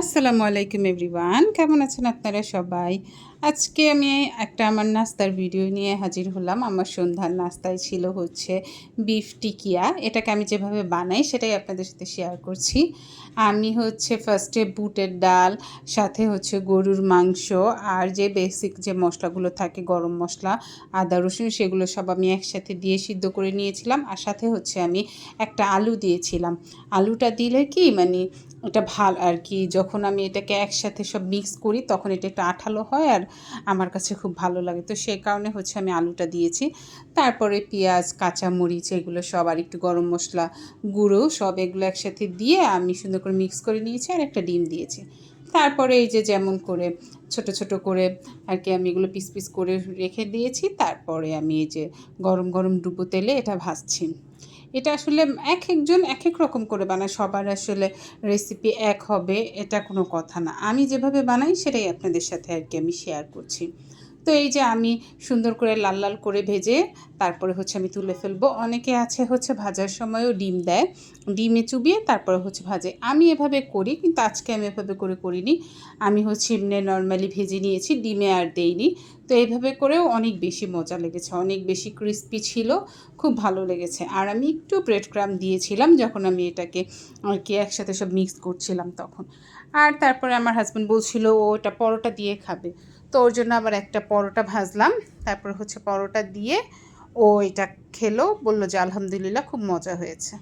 আসসালামু আলাইকুম এভরিওয়ান, কেমন আছেন আপনারা সবাই? আজকে আমি একটা আমার নাস্তার ভিডিও নিয়ে হাজির হলাম। আমার সন্ধ্যার নাস্তায় ছিল হচ্ছে বিফ টিকিয়া। এটাকে আমি যেভাবে বানাই সেটাই আপনাদের সাথে শেয়ার করছি। আমি হচ্ছে ফার্স্টে বুটের ডাল, সাথে হচ্ছে গরুর মাংস আর যে বেসিক যে মশলাগুলো থাকে গরম মশলা, আদা রসুন, সেগুলো সব আমি একসাথে দিয়ে সিদ্ধ করে নিয়েছিলাম। আর সাথে হচ্ছে আমি একটা আলু দিয়েছিলাম। আলুটা দিলে কি মানে এটা ভাল আর কি, যখন আমি এটাকে একসাথে সব মিক্স করি তখন এটা একটু আঠালো হয় আর আমার কাছে খুব ভালো লাগে। তো সেই কারণে হচ্ছে আমি আলুটা দিয়েছি। তারপরে পেঁয়াজ, কাঁচামরিচ এগুলো সব আর একটু গরম মশলা গুঁড়ো সব এগুলো একসাথে দিয়ে আমি সুন্দর করে মিক্স করে নিয়েছি আর একটা ডিম দিয়েছি। তারপরে এই যে যেমন করে ছোট ছোট করে আর কি আমি এগুলো পিস পিস করে রেখে দিয়েছি। তারপরে আমি এই যে গরম গরম ডুবো তেলে এটা ভাজছি। এটা আসলে একজন এক রকম করে বানায়, সবার আসলে রেসিপি এক হবে এটা কোনো কথা না। আমি যেভাবে বানাই সেটাই আপনাদের সাথে আর কি আমি শেয়ার করছি। তো এই যে আমি সুন্দর করে লাল লাল করে ভেজে তারপরে হচ্ছে আমি তুলে ফেলবো। অনেকে আছে হচ্ছে ভাজার সময়ও ডিম দেয়, ডিমে চুবিয়ে তারপরে হচ্ছে ভাজে। আমি এভাবে করি, কিন্তু আজকে আমি এভাবে করে করিনি। আমি হচ্ছে এমনি নর্মালি ভেজে নিয়েছি, ডিমে আর দেইনি। তো এইভাবে করেও অনেক বেশি মজা লেগেছে, অনেক বেশি ক্রিস্পি ছিল, খুব ভালো লেগেছে। আর আমি একটু ব্রেড ক্রাম্ব দিয়েছিলাম যখন আমি এটাকে আর কি একসাথে সব মিক্স করছিলাম তখন। আর তারপরে আমার হাজব্যান্ড বলছিল ও ওটা পরোটা দিয়ে খাবে, তো ওর জন্য আবার একটা পরোটা ভাজলাম। তারপর হচ্ছে পরোটা দিয়ে ও এটা খেলো, বললো যে আলহামদুলিল্লাহ খুব মজা হয়েছে।